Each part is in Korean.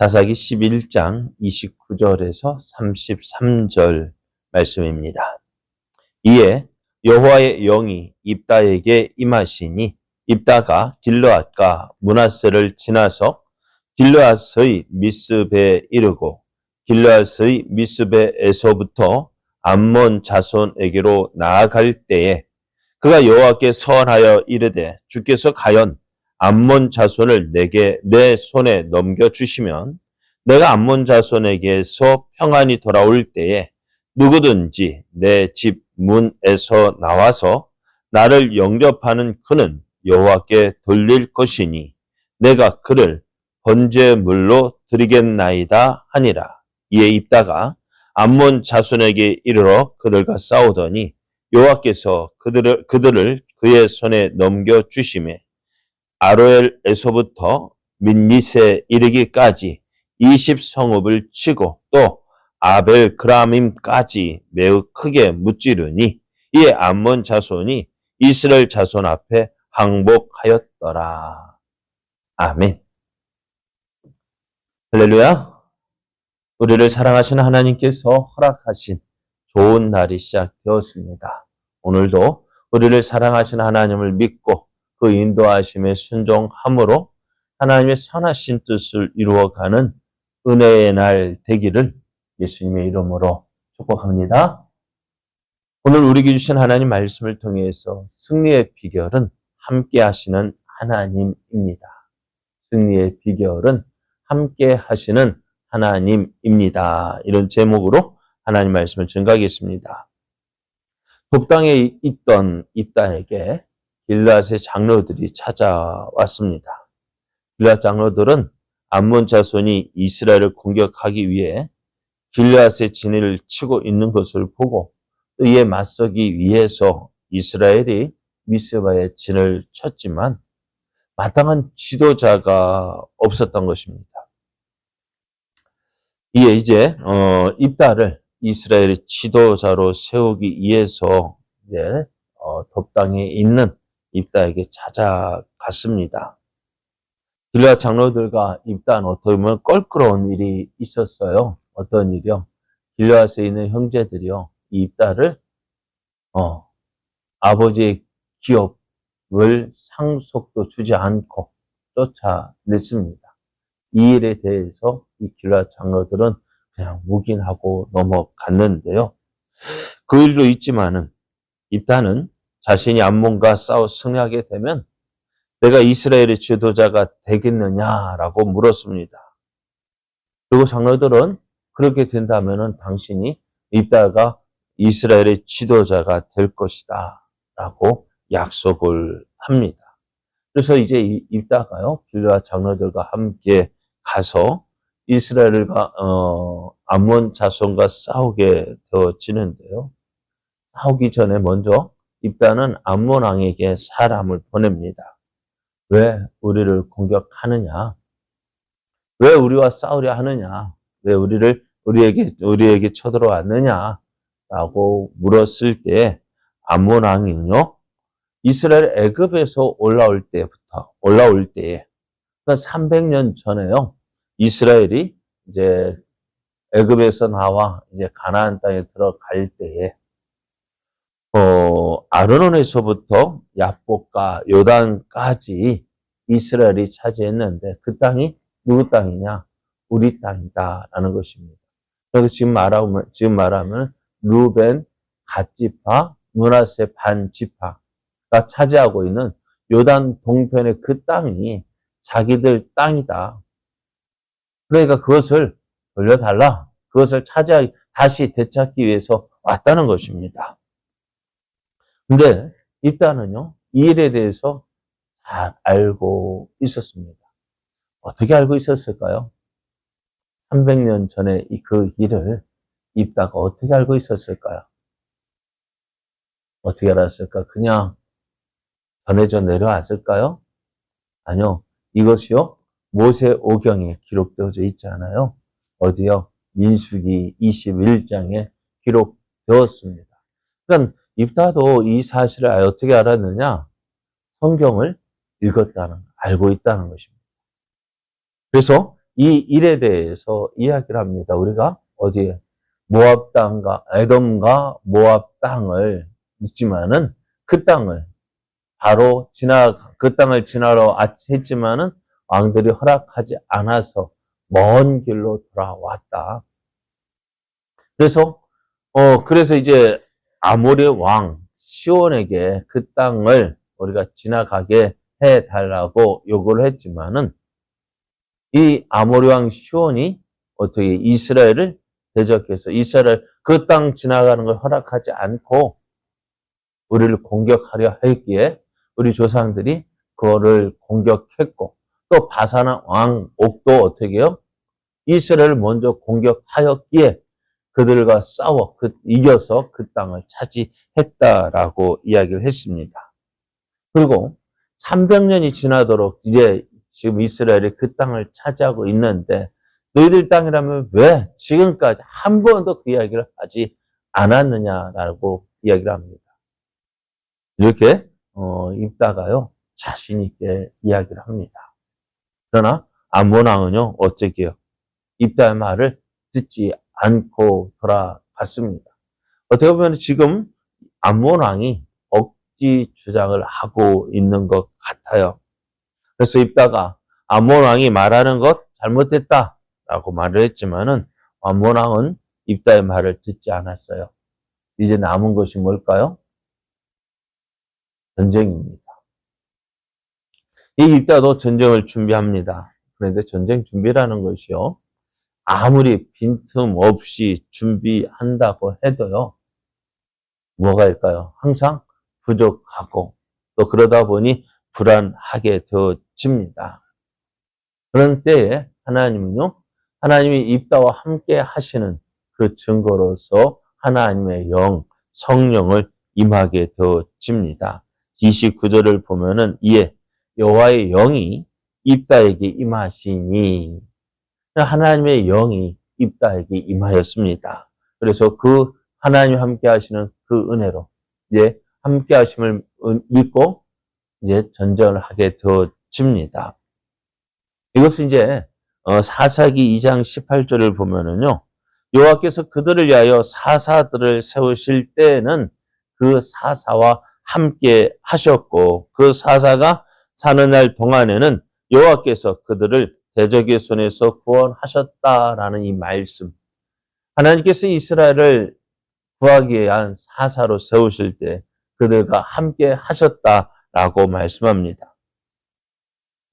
사사기 11장 29절에서 33절 말씀입니다. 이에 여호와의 영이 입다에게 임하시니 입다가 길르앗과 므낫세를 지나서 길르앗의 미스베에 이르고 길르앗의 미스베에서부터 암몬 자손에게로 나아갈 때에 그가 여호와께 서원하여 이르되 주께서 가연 암몬 자손을 내게 내 손에 넘겨주시면 내가 암몬 자손에게서 평안히 돌아올 때에 누구든지 내 집 문에서 나와서 나를 영접하는 그는 여호와께 돌릴 것이니 내가 그를 번제물로 드리겠나이다 하니라. 이에 입다가 암몬 자손에게 이르러 그들과 싸우더니 여호와께서 그들을 그의 손에 넘겨주시매 아로엘에서부터 민닛에 이르기까지 20성읍을 치고 또 아벨그라밈까지 매우 크게 무찌르니 이에 암몬 자손이 이스라엘 자손 앞에 항복하였더라. 아멘. 할렐루야. 우리를 사랑하시는 하나님께서 허락하신 좋은 날이 시작되었습니다. 오늘도 우리를 사랑하시는 하나님을 믿고 그 인도하심에 순종함으로 하나님의 선하신 뜻을 이루어가는 은혜의 날 되기를 예수님의 이름으로 축복합니다. 오늘 우리에게 주신 하나님 말씀을 통해서 승리의 비결은 함께 하시는 하나님입니다. 승리의 비결은 함께 하시는 하나님입니다. 이런 제목으로 하나님 말씀을 증거하겠습니다. 독당에 있던 입다에게 길르앗의 장로들이 찾아왔습니다. 길르앗 장로들은 암몬 자손이 이스라엘을 공격하기 위해 길르앗의 진을 치고 있는 것을 보고 또 이에 맞서기 위해서 이스라엘이 미스바의 진을 쳤지만 마땅한 지도자가 없었던 것입니다. 이에 이제 입다를 이스라엘의 지도자로 세우기 위해서 이제 독당에 있는 입다에게 찾아갔습니다. 길르앗 장로들과 입다는 어떻게 보면 껄끄러운 일이 있었어요. 어떤 일이요? 길르앗에 있는 형제들이요, 이 입다를 아버지의 기업을 상속도 주지 않고 쫓아냈습니다. 이 일에 대해서 이 길르앗 장로들은 그냥 묵인하고 넘어갔는데요. 그 일도 있지만은 입다는 자신이 암몬과 싸워 승리하게 되면 내가 이스라엘의 지도자가 되겠느냐라고 물었습니다. 그리고 장로들은 그렇게 된다면은 당신이 입다가 이스라엘의 지도자가 될 것이다 라고 약속을 합니다. 그래서 이제 입다가요, 길르앗 장로들과 함께 가서 이스라엘과 암몬 자손과 싸우게 되어지는데요. 싸우기 전에 먼저 입다는 암몬 왕에게 사람을 보냅니다. 왜 우리를 공격하느냐? 왜 우리와 싸우려 하느냐? 왜 우리에게 쳐들어왔느냐? 라고 물었을 때 암몬 왕은요, 이스라엘 애굽에서 올라올 때에, 그러니까 300년 전에요, 이스라엘이 이제 애굽에서 나와 이제 가나안 땅에 들어갈 때에 아르논에서부터 야복과 요단까지 이스라엘이 차지했는데 그 땅이 누구 땅이냐? 우리 땅이다라는 것입니다. 그래서 지금 말하면 루벤, 갓지파, 므낫세 반지파가 차지하고 있는 요단 동편의 그 땅이 자기들 땅이다. 그러니까 그것을 돌려달라. 그것을 다시 되찾기 위해서 왔다는 것입니다. 근데 입다는요, 이 일에 대해서 잘 알고 있었습니다. 어떻게 알고 있었을까요? 300년 전에 그 일을 입다가 어떻게 알고 있었을까요? 어떻게 알았을까? 그냥 전해져 내려왔을까요? 아니요. 이것이요, 모세오경에 기록되어져 있잖아요. 어디요? 민수기 21장에 기록되었습니다. 그러니까 입다도 이 사실을 어떻게 알았느냐? 성경을 알고 있다는 것입니다. 그래서 이 일에 대해서 이야기를 합니다. 우리가 어디에 모압 땅과 에돔과 모압 땅을 있지만은 그 땅을 그 땅을 지나러 했지만은 왕들이 허락하지 않아서 먼 길로 돌아왔다. 그래서 이제 아모리 왕 시온에게 그 땅을 우리가 지나가게 해달라고 요구를 했지만은 이 아모리 왕 시온이 어떻게 이스라엘을 대적해서 이스라엘 그 땅 지나가는 걸 허락하지 않고 우리를 공격하려 했기에 우리 조상들이 그거를 공격했고 또 바산 왕 옥도 어떻게 해요? 이스라엘을 먼저 공격하였기에 그들과 싸워 이겨서 그 땅을 차지했다라고 이야기를 했습니다. 그리고 300년이 지나도록 이제 지금 이스라엘이 그 땅을 차지하고 있는데 너희들 땅이라면 왜 지금까지 한 번도 그 이야기를 하지 않았느냐라고 이야기를 합니다. 이렇게 입다가요 자신 있게 이야기를 합니다. 그러나 암몬 왕은요 어떻게 해요? 입다의 말을 듣지 않고 돌아갔습니다. 어떻게 보면 지금 암몬 왕이 억지 주장을 하고 있는 것 같아요. 그래서 입다가 암몬 왕이 말하는 것 잘못됐다라고 말을 했지만은 암몬 왕은 입다의 말을 듣지 않았어요. 이제 남은 것이 뭘까요? 전쟁입니다. 이 입다도 전쟁을 준비합니다. 그런데 전쟁 준비라는 것이요. 아무리 빈틈없이 준비한다고 해도요. 뭐가 일까요? 항상 부족하고 또 그러다 보니 불안하게 되어집니다. 그런 때에 하나님이 입다와 함께 하시는 그 증거로서 하나님의 성령을 임하게 되어집니다. 29절을 보면은 이에 여호와의 영이 입다에게 임하시니 하나님의 영이 입다에게 임하였습니다. 그래서 그 하나님 함께 하시는 그 은혜로 이제 함께 하심을 믿고 이제 전쟁을 하게 되어집니다. 이것은 이제 사사기 2장 18절을 보면은요. 여호와께서 그들을 위하여 사사들을 세우실 때에는 그 사사와 함께 하셨고 그 사사가 사는 날 동안에는 여호와께서 그들을 대적의 손에서 구원하셨다라는 이 말씀. 하나님께서 이스라엘을 구하기 위한 사사로 세우실 때 그들과 함께 하셨다라고 말씀합니다.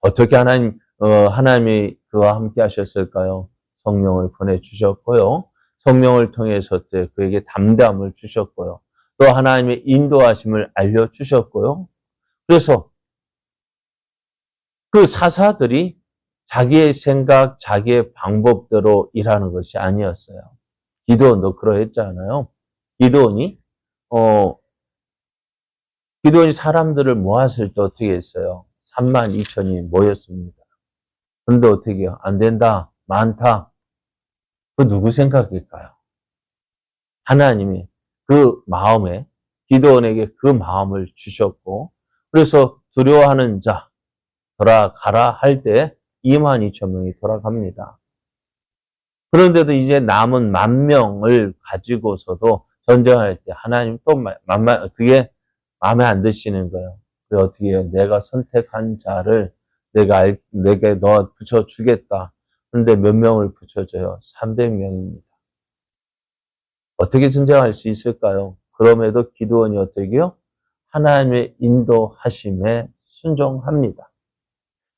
어떻게 하나님이 그와 함께 하셨을까요? 성령을 보내주셨고요. 성령을 통해서 그에게 담대함을 주셨고요. 또 하나님의 인도하심을 알려주셨고요. 그래서 그 사사들이 자기의 생각, 자기의 방법대로 일하는 것이 아니었어요. 기드온도 그러했잖아요. 기드온이 사람들을 모았을 때 어떻게 했어요? 32,000이 모였습니다. 그런데 어떻게 해요? 안 된다, 많다. 그 누구 생각일까요? 하나님이 그 마음에 기드온에게 그 마음을 주셨고 그래서 두려워하는 자 돌아가라 할 때 22,000명이 돌아갑니다. 그런데도 이제 남은 10,000명을 가지고서도 전쟁할 때 하나님 또 그게 마음에 안 드시는 거예요. 그래 어떻게 해요? 내가 선택한 자를 내게 너 붙여주겠다. 그런데 몇 명을 붙여줘요? 300명입니다. 어떻게 전쟁할 수 있을까요? 그럼에도 기드온이 어떻게 해요? 하나님의 인도하심에 순종합니다.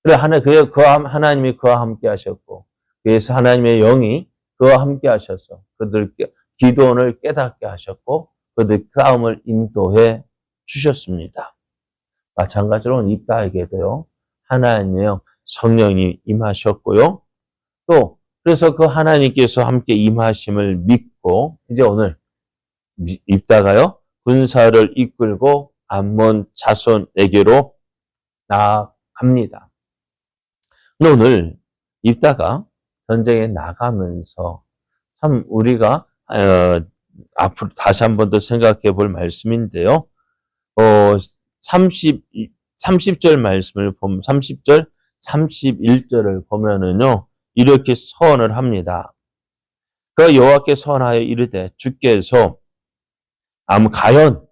그래 하나님이 그와 함께 하셨고 그래서 하나님의 영이 그와 함께 하셔서 기드온을 깨닫게 하셨고 그들 싸움을 인도해 주셨습니다. 마찬가지로 입다에게도요. 하나님의 성령이 임하셨고요. 또 그래서 그 하나님께서 함께 임하심을 믿고 이제 오늘 입다가요. 군사를 이끌고 암몬 자손에게로 나아갑니다. 오늘 입다가 전쟁에 나가면서 참 우리가 앞으로 다시 한 번 더 생각해 볼 말씀인데요. 30절 말씀을 보면 30절, 31절을 보면은요. 이렇게 서언을 합니다. 그 여호와께 서언하여 이르되 주께서 가연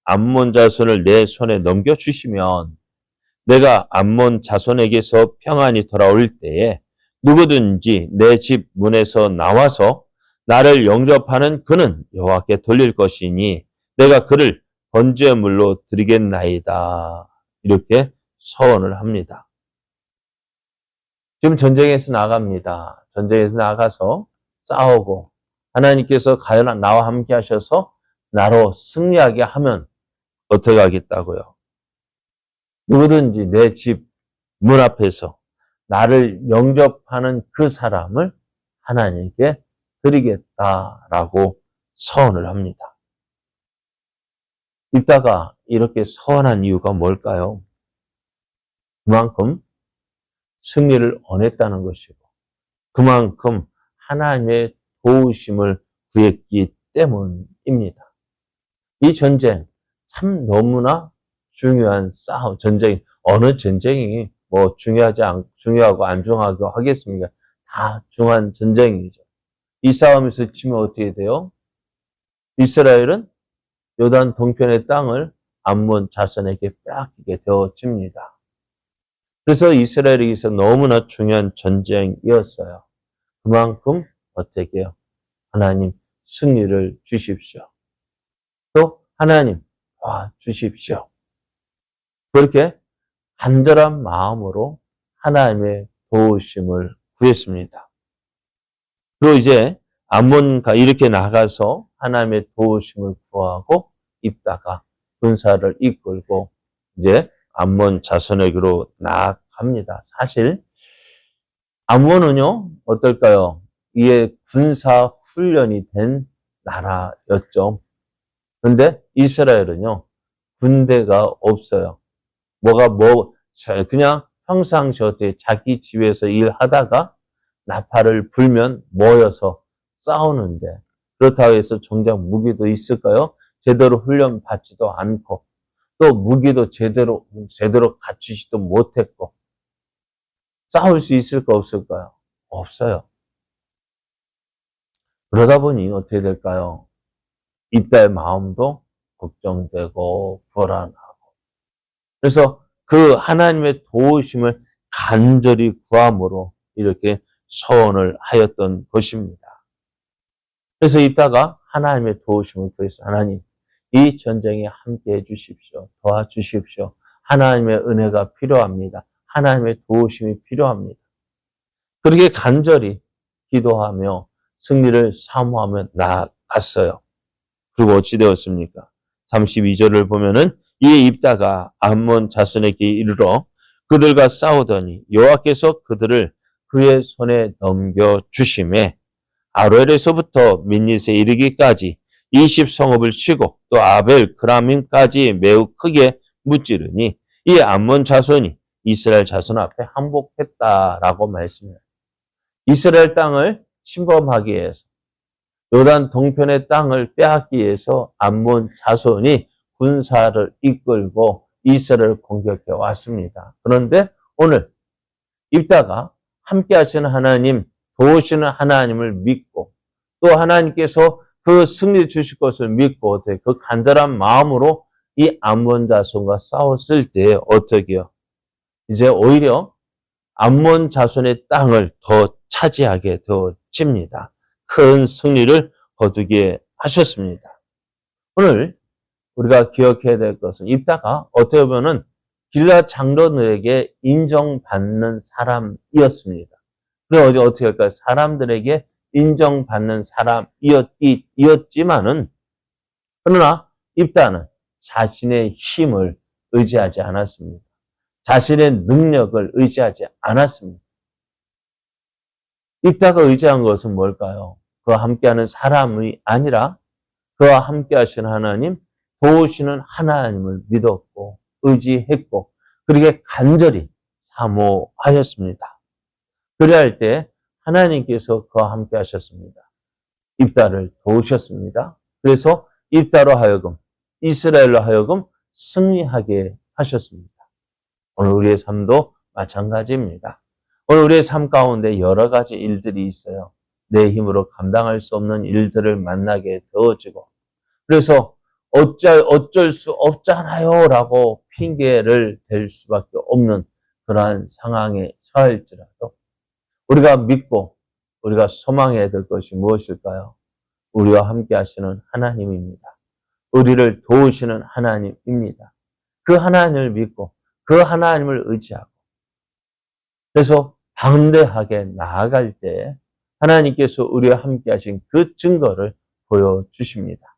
암몬 자손을 내 손에 넘겨주시면 내가 암몬 자손에게서 평안이 돌아올 때에 누구든지 내 집 문에서 나와서 나를 영접하는 그는 여호와께 돌릴 것이니 내가 그를 번제물로 드리겠나이다. 이렇게 서언을 합니다. 지금 전쟁에서 나갑니다. 전쟁에서 나가서 싸우고 하나님께서 가연 나와 함께 하셔서 나로 승리하게 하면 어떻게 하겠다고요? 누구든지 내 집 문 앞에서 나를 영접하는 그 사람을 하나님께 드리겠다라고 서언을 합니다. 이따가 이렇게 서언한 이유가 뭘까요? 그만큼 승리를 원했다는 것이고 그만큼 하나님의 도우심을 구했기 때문입니다. 이 전쟁 참 너무나 중요한 전쟁, 어느 전쟁이 뭐 중요하고 안 중요하고 하겠습니까? 다 중요한 전쟁이죠. 이 싸움에서 지면 어떻게 돼요? 이스라엘은 요단 동편의 땅을 암몬 자손에게 빼앗기게 되어집니다. 그래서 이스라엘에게서 너무나 중요한 전쟁이었어요. 그만큼 어떻게 해요? 하나님 승리를 주십시오. 또 하나님 주십시오. 그렇게 간절한 마음으로 하나님의 도우심을 구했습니다. 그리고 이제 암몬가 이렇게 나가서 하나님의 도우심을 구하고 입다가 군사를 이끌고 이제 암몬 자손에게로 나아갑니다. 사실 암몬은요 어떨까요? 이에 군사 훈련이 된 나라였죠. 그런데 이스라엘은요 군대가 없어요. 그냥 평상시에 자기 집에서 일하다가 나팔을 불면 모여서 싸우는데 그렇다고 해서 정작 무기도 있을까요? 제대로 훈련 받지도 않고 또 무기도 제대로 갖추지도 못했고 싸울 수 있을까 없을까요? 없어요. 그러다 보니 어떻게 될까요? 입다의 마음도 걱정되고 불안하고 그래서 그 하나님의 도우심을 간절히 구함으로 이렇게 서원을 하였던 것입니다. 그래서 입다가 하나님의 도우심을 구해서 하나님 이 전쟁에 함께해 주십시오. 도와주십시오. 하나님의 은혜가 필요합니다. 하나님의 도우심이 필요합니다. 그렇게 간절히 기도하며 승리를 사모하며 나아갔어요. 그리고 어찌 되었습니까? 32절을 보면은 이에 입다가 암몬 자손에게 이르러 그들과 싸우더니 여호와께서 그들을 그의 손에 넘겨 주심에 아로엘에서부터 민닛에 이르기까지 20성읍을 치고 또 아벨 그라밈까지 매우 크게 무찌르니 이 암몬 자손이 이스라엘 자손 앞에 항복했다라고 말씀해요. 이스라엘 땅을 침범하기 위해서 요단 동편의 땅을 빼앗기 위해서 암몬 자손이 군사를 이끌고 이스라엘을 공격해 왔습니다. 그런데 오늘 입다가 함께 하시는 하나님, 도우시는 하나님을 믿고 또 하나님께서 그 승리 주실 것을 믿고 그 간절한 마음으로 이 암몬 자손과 싸웠을 때 어떻게 해요? 이제 오히려 암몬 자손의 땅을 더 차지하게 되어집니다. 큰 승리를 거두게 하셨습니다. 오늘 우리가 기억해야 될 것은 입다가 어떻게 보면 길앗 장로들에게 인정받는 사람이었습니다. 그리고 어떻게 할까요? 사람들에게 인정받는 사람이었지만은 그러나 입다는 자신의 힘을 의지하지 않았습니다. 자신의 능력을 의지하지 않았습니다. 입다가 의지한 것은 뭘까요? 그와 함께하는 사람이 아니라 그와 함께하시는 하나님, 도우시는 하나님을 믿었고 의지했고 그렇게 간절히 사모하였습니다. 그래야 할 때 하나님께서 그와 함께 하셨습니다. 입다를 도우셨습니다. 그래서 입다로 하여금 이스라엘로 하여금 승리하게 하셨습니다. 오늘 우리의 삶도 마찬가지입니다. 오늘 우리의 삶 가운데 여러 가지 일들이 있어요. 내 힘으로 감당할 수 없는 일들을 만나게 되어지고, 그래서 어쩔 수 없잖아요 라고 핑계를 댈 수밖에 없는 그러한 상황에 처할지라도 우리가 믿고 우리가 소망해야 될 것이 무엇일까요? 우리와 함께 하시는 하나님입니다. 우리를 도우시는 하나님입니다. 그 하나님을 믿고 그 하나님을 의지하고, 그래서 방대하게 나아갈 때 하나님께서 우리와 함께 하신 그 증거를 보여주십니다.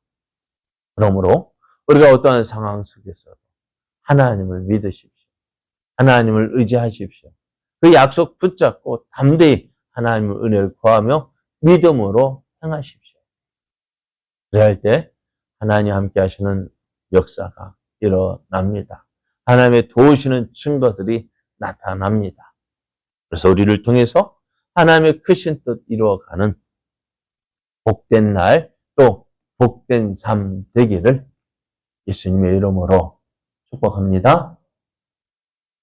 그러므로 우리가 어떠한 상황 속에서도 하나님을 믿으십시오. 하나님을 의지하십시오. 그 약속 붙잡고 담대히 하나님의 은혜를 구하며 믿음으로 행하십시오. 그래야 할 때 하나님 함께 하시는 역사가 일어납니다. 하나님의 도우시는 증거들이 나타납니다. 그래서 우리를 통해서 하나님의 크신 뜻 이루어가는 복된 날, 또 복된 삶 되기를 예수님의 이름으로 축복합니다.